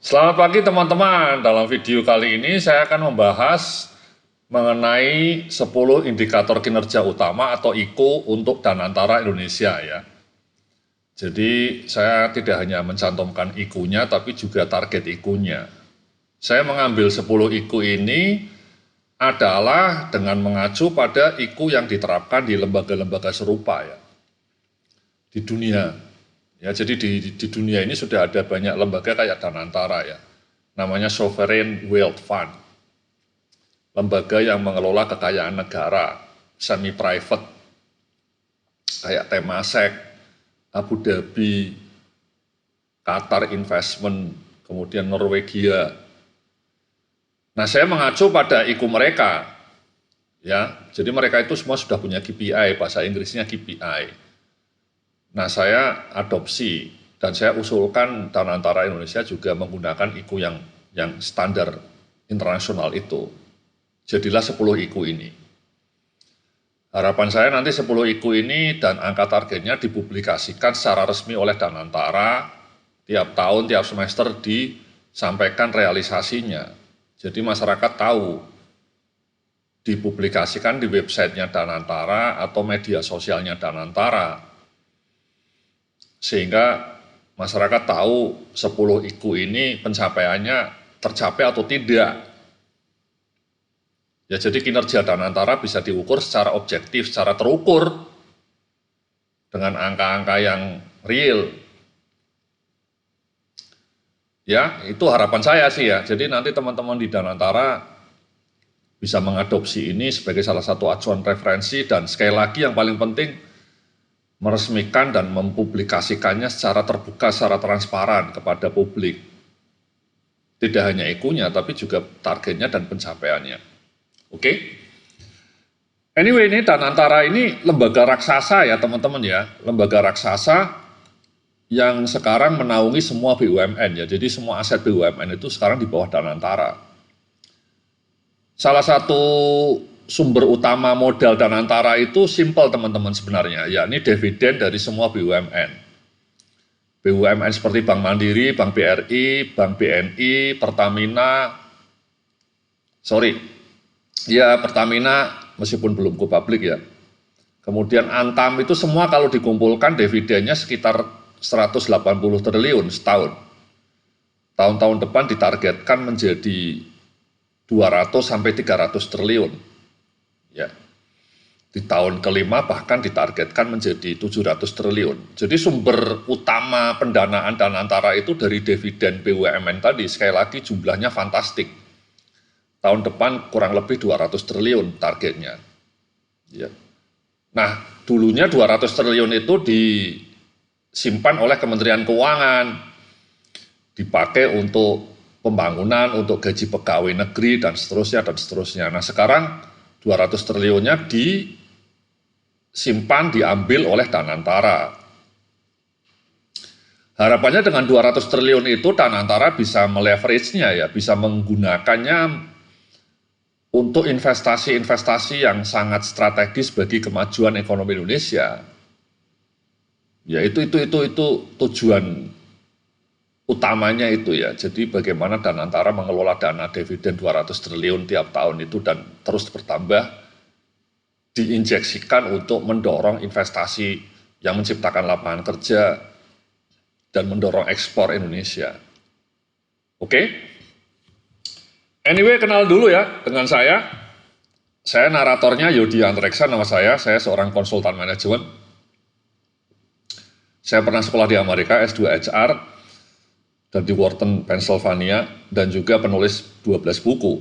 Selamat pagi teman-teman. Dalam video kali ini saya akan membahas mengenai 10 indikator kinerja utama atau IKU untuk Danantara Indonesia ya. Jadi saya tidak hanya mencantumkan IKU-nya tapi juga target IKU-nya. Saya mengambil 10 IKU ini adalah dengan mengacu pada IKU yang diterapkan di lembaga-lembaga serupa ya di dunia. Ya, jadi di dunia ini sudah ada banyak lembaga kayak Danantara ya. Namanya Sovereign Wealth Fund. Lembaga yang mengelola kekayaan negara, semi private kayak Temasek, Abu Dhabi, Qatar Investment, kemudian Norwegia. Nah, saya mengacu pada IKU mereka. Ya, jadi mereka itu semua sudah punya KPI, bahasa Inggrisnya KPI. Nah, saya adopsi dan saya usulkan Danantara Indonesia juga menggunakan IKU yang standar internasional itu. Jadilah 10 IKU ini. Harapan saya nanti 10 IKU ini dan angka targetnya dipublikasikan secara resmi oleh Danantara tiap tahun, tiap semester disampaikan realisasinya. Jadi masyarakat tahu, dipublikasikan di websitenya Danantara atau media sosialnya Danantara. Sehingga masyarakat tahu 10 IKU ini pencapaiannya tercapai atau tidak. Ya, jadi kinerja Danantara bisa diukur secara objektif, secara terukur dengan angka-angka yang real. Ya, itu harapan saya sih ya. Jadi nanti teman-teman di Danantara bisa mengadopsi ini sebagai salah satu acuan referensi dan sekali lagi yang paling penting meresmikan dan mempublikasikannya secara terbuka, secara transparan kepada publik. Tidak hanya IKU-nya, tapi juga targetnya dan pencapaiannya. Oke? Anyway, ini Danantara ini lembaga raksasa ya teman-teman ya. Lembaga raksasa yang sekarang menaungi semua BUMN ya. Jadi semua aset BUMN itu sekarang di bawah Danantara. Salah satu sumber utama modal Danantara itu simpel teman-teman sebenarnya, yakni dividen dari semua BUMN. BUMN seperti Bank Mandiri, Bank BRI, Bank BNI, Pertamina meskipun belum go publik ya. Kemudian Antam itu semua kalau dikumpulkan dividennya sekitar 180 triliun setahun. Tahun-tahun depan ditargetkan menjadi 200 sampai 300 triliun. Ya. Di tahun kelima bahkan ditargetkan menjadi 700 triliun. Jadi sumber utama pendanaan Danantara itu dari dividen BUMN tadi, sekali lagi jumlahnya fantastik. Tahun depan kurang lebih 200 triliun targetnya. Ya. Nah, dulunya 200 triliun itu disimpan oleh Kementerian Keuangan, dipakai untuk pembangunan, untuk gaji pegawai negeri, dan seterusnya, dan seterusnya. Nah, sekarang 200 triliunnya disimpan, diambil oleh Danantara. Harapannya dengan 200 triliun itu Danantara bisa meleverage-nya ya, bisa menggunakannya untuk investasi-investasi yang sangat strategis bagi kemajuan ekonomi Indonesia. Ya itu tujuan utamanya itu ya. Jadi bagaimana Danantara mengelola dana dividen 200 triliun tiap tahun itu dan terus bertambah diinjeksikan untuk mendorong investasi yang menciptakan lapangan kerja dan mendorong ekspor Indonesia. Oke? Anyway, kenal dulu ya dengan saya. Saya naratornya Yodi Antreksa nama saya seorang konsultan manajemen. Saya pernah sekolah di Amerika, S2 HR, dan di Wharton, Pennsylvania, dan juga penulis 12 buku.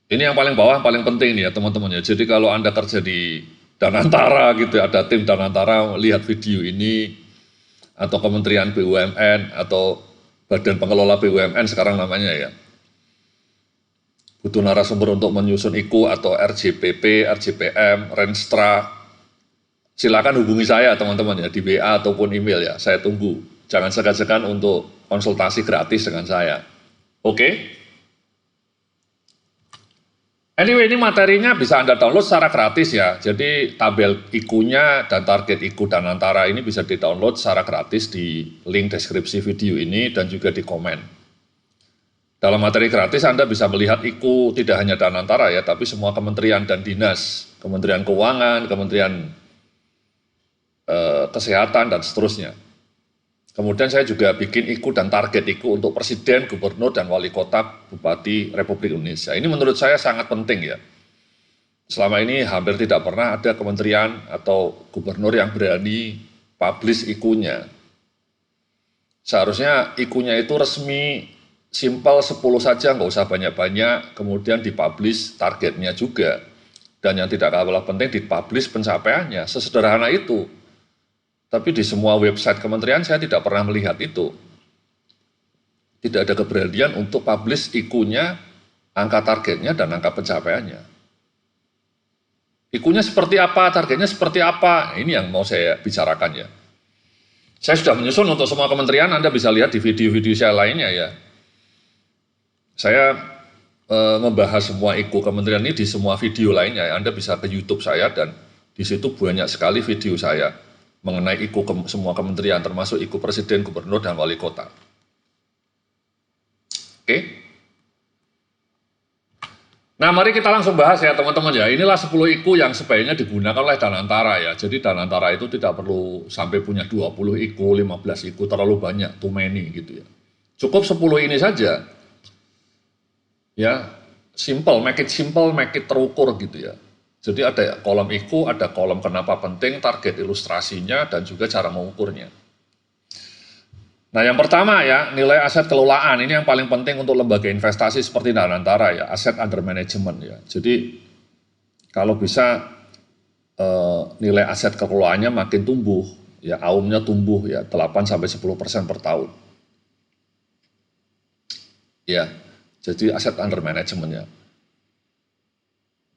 Ini yang paling bawah, paling penting nih ya teman-teman ya. Jadi kalau Anda kerja di Danantara gitu, ada tim Danantara, lihat video ini, atau Kementerian BUMN, atau Badan Pengelola BUMN sekarang namanya ya. Butuh narasumber untuk menyusun IKU atau RJPP, RJPM, Renstra, silakan hubungi saya teman-teman ya, di WA ataupun email ya, saya tunggu. Jangan segan-segan untuk konsultasi gratis dengan saya. Oke? Anyway, ini materinya bisa Anda download secara gratis ya. Jadi tabel IKU-nya dan target IKU Danantara ini bisa di-download secara gratis di link deskripsi video ini dan juga di komen. Dalam materi gratis Anda bisa melihat IKU tidak hanya Danantara ya, tapi semua kementerian dan dinas, Kementerian Keuangan, Kementerian Kesehatan, dan seterusnya. Kemudian saya juga bikin IKU dan target IKU untuk Presiden, Gubernur, dan Wali Kota, Bupati Republik Indonesia. Ini menurut saya sangat penting ya. Selama ini hampir tidak pernah ada kementerian atau gubernur yang berani publish IKU-nya. Seharusnya IKU-nya itu resmi, simpel 10 saja, nggak usah banyak-banyak, kemudian dipublish targetnya juga. Dan yang tidak kalah penting, dipublish pencapaiannya, sesederhana itu. Tapi di semua website kementerian saya tidak pernah melihat itu. Tidak ada keberanian untuk publish IKU-nya, angka targetnya, dan angka pencapaiannya. IKU-nya seperti apa, targetnya seperti apa, ini yang mau saya bicarakan ya. Saya sudah menyusun untuk semua kementerian, Anda bisa lihat di video-video saya lainnya ya. Saya membahas semua IKU kementerian ini di semua video lainnya, Anda bisa ke YouTube saya dan di situ banyak sekali video saya mengenai IKU semua kementerian, termasuk IKU Presiden, Gubernur, dan Wali Kota. Oke. Nah, mari kita langsung bahas ya teman-teman ya. Inilah 10 IKU yang sebaiknya digunakan oleh Danantara ya. Jadi Danantara itu tidak perlu sampai punya 20 IKU, 15 IKU, terlalu banyak, too many gitu ya. Cukup 10 ini saja. Ya, simple, make it terukur gitu ya. Jadi ada kolom IKU, ada kolom kenapa penting, target ilustrasinya, dan juga cara mengukurnya. Nah yang pertama ya, nilai aset kelolaan, ini yang paling penting untuk lembaga investasi seperti Danantara ya, aset under management ya. Jadi kalau bisa nilai aset kelolaannya makin tumbuh, ya AUM-nya tumbuh ya 8-10% per tahun. Ya, jadi aset under management ya.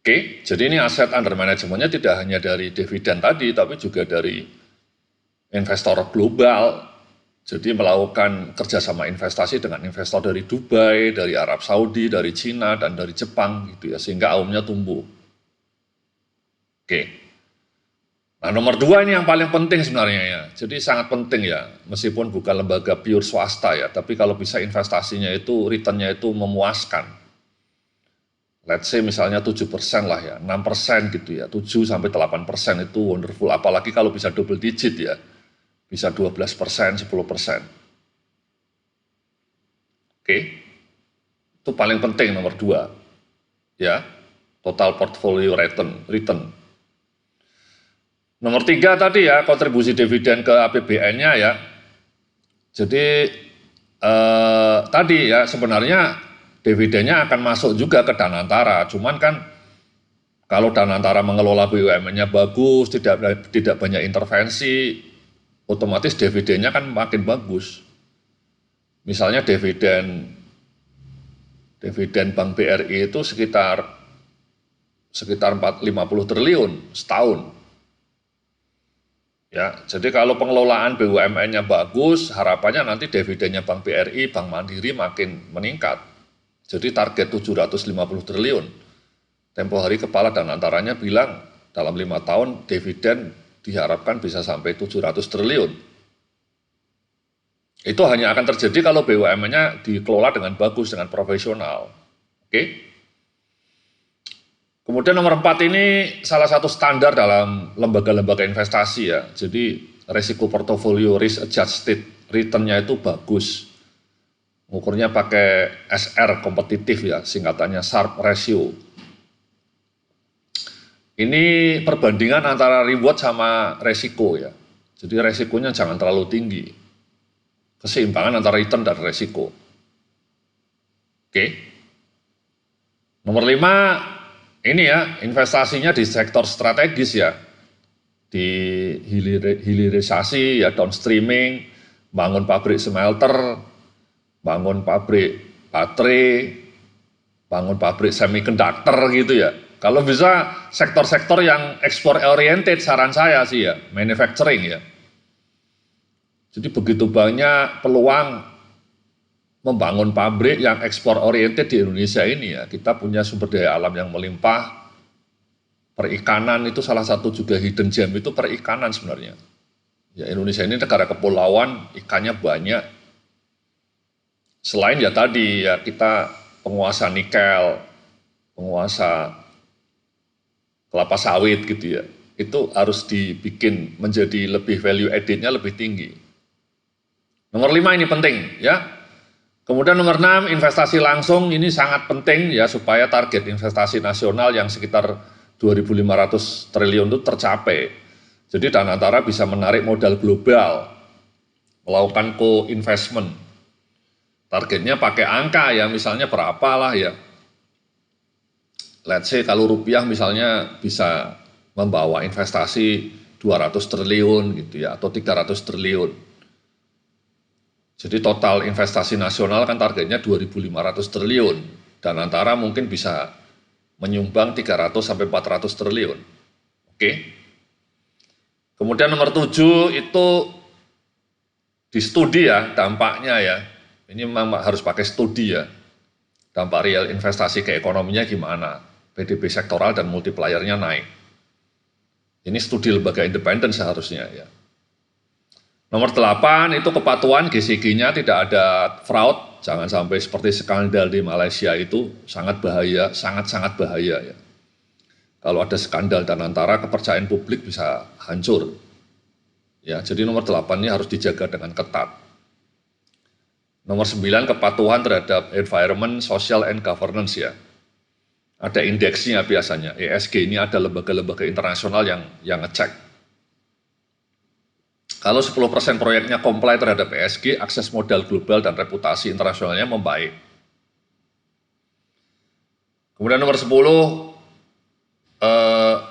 Oke, jadi ini aset under manajemennya tidak hanya dari dividen tadi, tapi juga dari investor global. Jadi melakukan kerjasama investasi dengan investor dari Dubai, dari Arab Saudi, dari Cina, dan dari Jepang, gitu ya, sehingga AUM-nya tumbuh. Oke. Nah, nomor 2 ini yang paling penting sebenarnya ya. Jadi sangat penting ya, meskipun bukan lembaga pure swasta ya, tapi kalau bisa investasinya itu, return-nya itu memuaskan. Let's say misalnya 7% lah ya, 6% gitu ya, 7-8% itu wonderful, apalagi kalau bisa double digit ya, bisa 12%, 10%. Oke, itu paling penting nomor 2, ya, total portfolio return. Nomor 3 tadi ya, kontribusi dividen ke APBN-nya ya, jadi tadi ya sebenarnya dividennya akan masuk juga ke Danantara, cuman kan kalau Danantara mengelola BUMN-nya bagus, tidak banyak intervensi, otomatis dividennya kan makin bagus. Misalnya dividen Bank BRI itu sekitar 50 triliun setahun. Ya, jadi kalau pengelolaan BUMN-nya bagus, harapannya nanti dividennya Bank BRI, Bank Mandiri makin meningkat. Jadi target 750 triliun. Tempo hari kepala Danantaranya bilang dalam 5 tahun dividen diharapkan bisa sampai 700 triliun. Itu hanya akan terjadi kalau BUMN-nya dikelola dengan bagus, dengan profesional. Oke? Kemudian nomor 4 ini salah satu standar dalam lembaga-lembaga investasi ya. Jadi resiko portofolio risk adjusted return-nya itu bagus. Ukurnya pakai SR kompetitif ya, singkatannya Sharpe ratio. Ini perbandingan antara reward sama resiko ya. Jadi resikonya jangan terlalu tinggi. Keseimbangan antara return dan resiko. Oke. Nomor 5, ini ya, investasinya di sektor strategis ya. Di hilirisasi ya, downstreaming, bangun pabrik smelter, bangun pabrik baterai, bangun pabrik semiconductor gitu ya. Kalau bisa sektor-sektor yang ekspor oriented saran saya sih ya, manufacturing ya. Jadi begitu banyak peluang membangun pabrik yang ekspor oriented di Indonesia ini ya. Kita punya sumber daya alam yang melimpah, perikanan itu salah satu juga hidden gem itu perikanan sebenarnya. Ya Indonesia ini negara kepulauan, ikannya banyak. Selain ya tadi ya kita penguasa nikel, penguasa kelapa sawit gitu ya, itu harus dibikin menjadi lebih value added-nya lebih tinggi. Nomor 5 ini penting ya. Kemudian nomor 6 investasi langsung ini sangat penting ya supaya target investasi nasional yang sekitar 2.500 triliun itu tercapai. Jadi Danantara bisa menarik modal global, melakukan co-investment. Targetnya pakai angka ya, misalnya berapa lah ya. Let's say kalau rupiah misalnya bisa membawa investasi 200 triliun gitu ya, atau 300 triliun. Jadi total investasi nasional kan targetnya 2.500 triliun. Danantara mungkin bisa menyumbang 300 sampai 400 triliun. Oke. Kemudian nomor 7 itu di studi ya dampaknya ya. Ini memang harus pakai studi ya. Dampak real investasi ke ekonominya gimana? PDB sektoral dan multipliernya naik. Ini studi lembaga independen seharusnya ya. Nomor 8 itu kepatuhan GCG-nya tidak ada fraud, jangan sampai seperti skandal di Malaysia itu sangat bahaya, sangat-sangat bahaya ya. Kalau ada skandal Danantara, kepercayaan publik bisa hancur. Ya, jadi nomor 8 ini harus dijaga dengan ketat. Nomor 9 kepatuhan terhadap environment, social and governance ya. Ada indeksnya biasanya, ESG ini ada lembaga-lembaga internasional yang ngecek. Kalau 10% proyeknya comply terhadap ESG, akses modal global dan reputasi internasionalnya membaik. Kemudian nomor 10,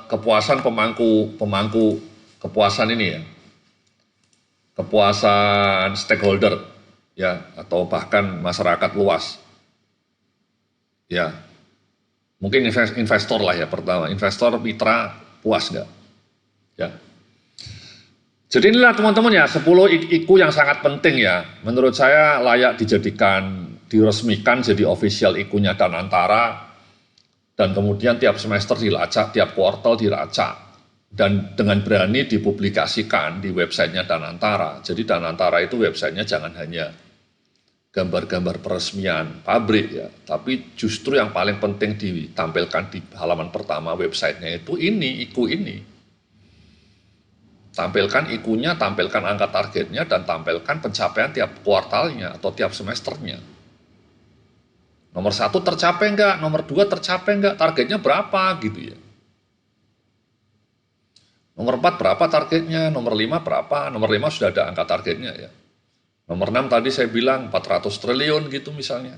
kepuasan pemangku kepuasan ini ya. Kepuasan stakeholder ya, atau bahkan masyarakat luas. Ya. Mungkin investor lah ya pertama, investor mitra puas nggak? Ya. Jadi inilah teman-teman ya 10 IKU yang sangat penting ya. Menurut saya layak diresmikan jadi official IKU-nya Danantara. Dan kemudian tiap semester dilacak, tiap kuartal dilacak. Dan dengan berani dipublikasikan di websitenya Danantara. Jadi Danantara itu websitenya jangan hanya gambar-gambar peresmian pabrik ya. Tapi justru yang paling penting ditampilkan di halaman pertama websitenya itu ini, IKU ini. Tampilkan IKU-nya, tampilkan angka targetnya, dan tampilkan pencapaian tiap kuartalnya atau tiap semesternya. Nomor 1 tercapai enggak, nomor 2 tercapai enggak, targetnya berapa gitu ya. Nomor 4 berapa targetnya, nomor 5 berapa, nomor 5 sudah ada angka targetnya ya. Nomor 6 tadi saya bilang 400 triliun gitu misalnya.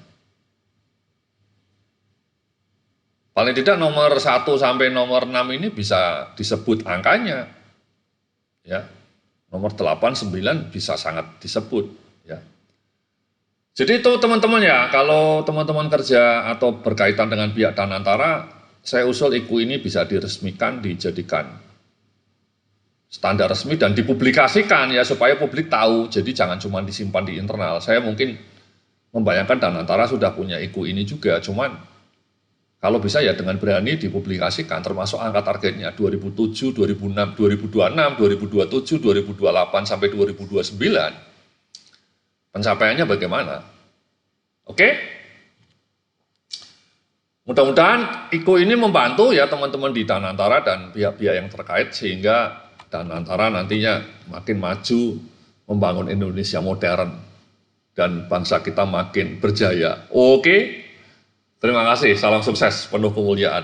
Paling tidak nomor 1 sampai nomor 6 ini bisa disebut angkanya. Ya, nomor 8, 9 bisa sangat disebut ya. Jadi itu teman-teman ya, kalau teman-teman kerja atau berkaitan dengan pihak Danantara, saya usul IKU ini bisa diresmikan, dijadikan standar resmi dan dipublikasikan ya supaya publik tahu. Jadi jangan cuma disimpan di internal. Saya mungkin membayangkan Danantara sudah punya IKU ini juga, cuman kalau bisa ya dengan berani dipublikasikan termasuk angka targetnya 2007, 2006, 2026, 2027, 2028 sampai 2029. Pencapaiannya bagaimana? Oke? Mudah-mudahan IKU ini membantu ya teman-teman di Danantara dan pihak-pihak yang terkait sehingga Danantara nantinya makin maju membangun Indonesia modern dan bangsa kita makin berjaya. Oke? Terima kasih, salam sukses, penuh kemuliaan.